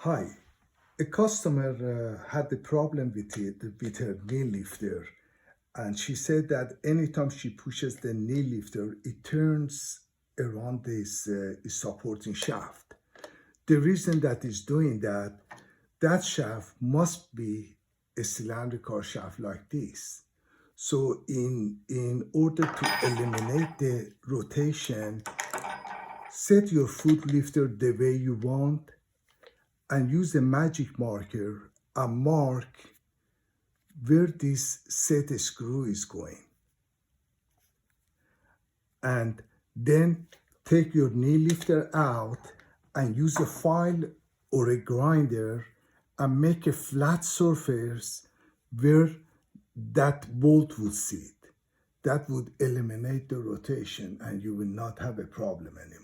Hi, a customer had a problem with her nail lifter, and she said that anytime she pushes the nail lifter, it turns around this supporting shaft. The reason that is doing that, that shaft must be a cylindrical shaft like this. So in order to eliminate the rotation, set your foot lifter the way you want and use a magic marker and mark where this set screw is going. And then take your nail lifter out and use a file or a grinder and make a flat surface where that bolt would sit. That would eliminate the rotation and you will not have a problem anymore.